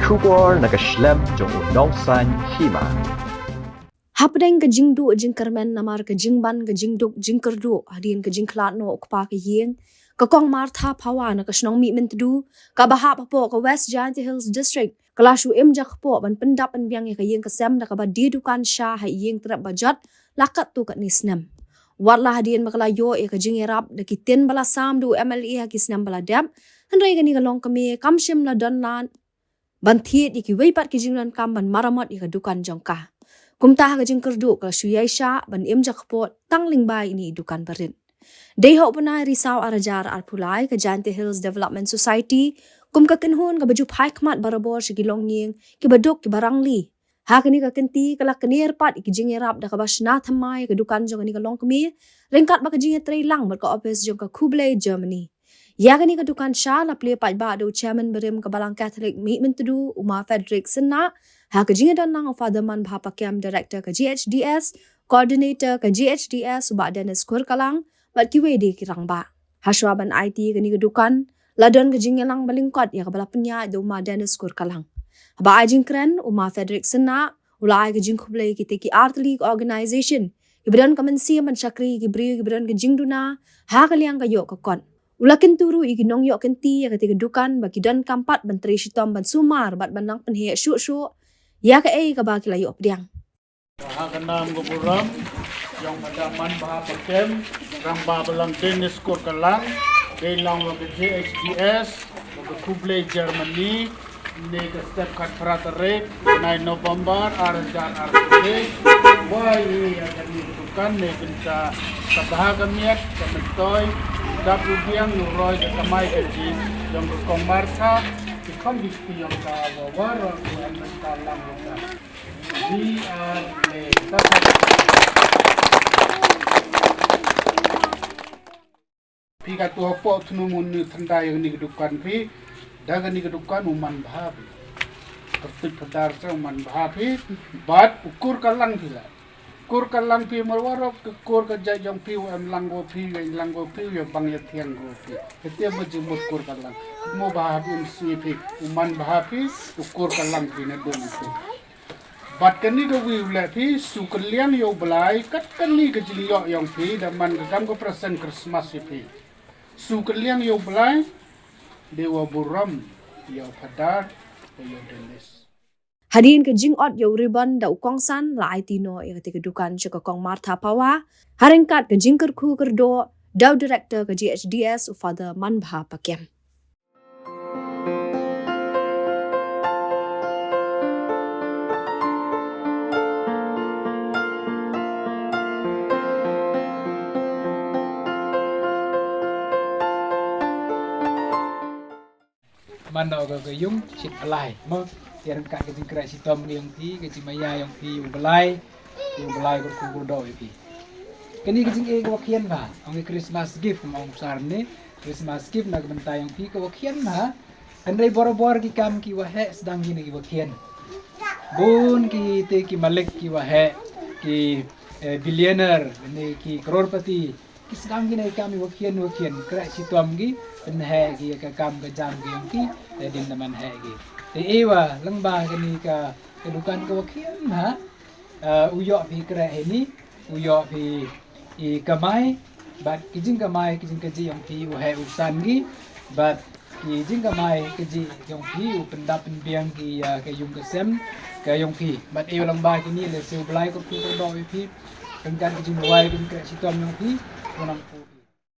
Kpoh nakaslem jong udongsan Hima. Ïohpdiang ke jingdu jing kermen namar ke jingban ke jingduk jingkerdu hadin ke jingklat no ukpa ke yeng ke kong martha pawa na ke snong Mihmyntdu ka bahap po ke West Giant Hills District kelashu Kpoh ban pendap en biang ke yeng ke sem na ke ba di Dukan sha ha yeng trap bajat lakat tu kat nisnem watlah hadin makalayo ke jingerap de kitin bala sam du MLA ha kisnem bala dam henrai ke ni ke Longkmie kamshim la donlan ban thiet ki weipat ki jingran kam ban maramot ke Dukan jongka kumtah ke jingkerdu ke shuyaisha ban Kpoh tangling bai ini Dukan berin. Dei hok penai risau arajar arpulai ke Giant Hills Development Society kum ke kenhun ke baju paikmat barabor segi Longkmie ke Baduk ke barangli. Ha kini ke kenti kelak kenir pat ki jingerap da ke basna thamai ke Dukan jong ni ke Longkmie ringkat ba ke jinger treilang ber ke office jong ke Kpoh Germany. Ya kini ke Dukan sha la ple pat ba do chairman berim ke balang Catholic Mihmyntdu Uma Frederick Sena ha ke jinger dan nang Father Man Bhapakiam director ke GHDS coordinator ke GHDS Ubak Dennis Kurkalang bat kiwedi kirang ba haswaban IT ke ni ke Dukan ladon ke jinger lang balingkot ya ke bala penya do Uma Dennis Kurkalang ba ajing kren Uma Frederick Sena ulai ke jing Kpoh ki teki art league organization ibran kemensi man syakri ki bri ibran ke jingduna ha ke liang ke yok ke kon ulakin turu igi nong yok kenti ya ketika Dukan bagi dan kampat bantri shitom ban sumar bat banang penhe syuk ya ke ka ba kila Ïohpdiang ha kanam go buram yang madaman ba pakem rang ba belang Dennis Kurkalang belang lo ke HDS lo ke Kpoh Germany ne ke step kat pratere 9 November arjan arke wai ya kami Dukan ne kita sabahagamiat kementoy dapu biang nuroi ke kamai ke ji yang berkong martha ikon bukti yang ka wawara yang mentalang ka di le pi ka tu po tunu mun thanda yang ni Dukan pi daga ni Dukan uman bhabi tertib pedar sa uman bhabi bat ukur kalang pila Kurkalang pi marwarok kur ka jajang pi langgo pi yo bang ya tiang go pi ketia majumut Kurkalang mo bahabin si pi uman bahapi Kurkalang pi na dum pi bat kani go wi ula pi sukaliang yo belai kat kani ke jiliyo yang pi daman gam go present Christmas pi sukaliang yo belai dewa buram yo padar yo Dennis hadin ke jingot yo ribbon da ukongsan la itino ya ketika Dukan ke kong martha pawa haringkat ke jingker khu kerdo daw director ke GHDS Father Man Bhapakiam mana ke yung sit alai mo tiang ka ke jingkra sitom yang pi ke jimaya yang pi ubelai ko do pi kini ke jing e ko kian ba ong Christmas gift ong sar ne Christmas gift nak benta yang pi ko kian ba andai bor ki kam ki wa he sedang gini ki kian bun ki te ki malik ki wa he ki billionaire ne ki crorepati ki sedang gini kami wa kian kra sitom gi pen he ki ka kam ka jam gi yang pi din naman he gi te ewa langba kini ka Dukan ko kian ha uyo pi kra ini uyo pi i kamai bat kijing kamai kijing kaji yang pi uhe usan gi bat kijing kamai kaji yang pi upendap biang ki ka yung kesem ka yang pi bat ewa langba kini le se blai ko pi do pi kan kijing wai kin ka sitom yang pi konang pu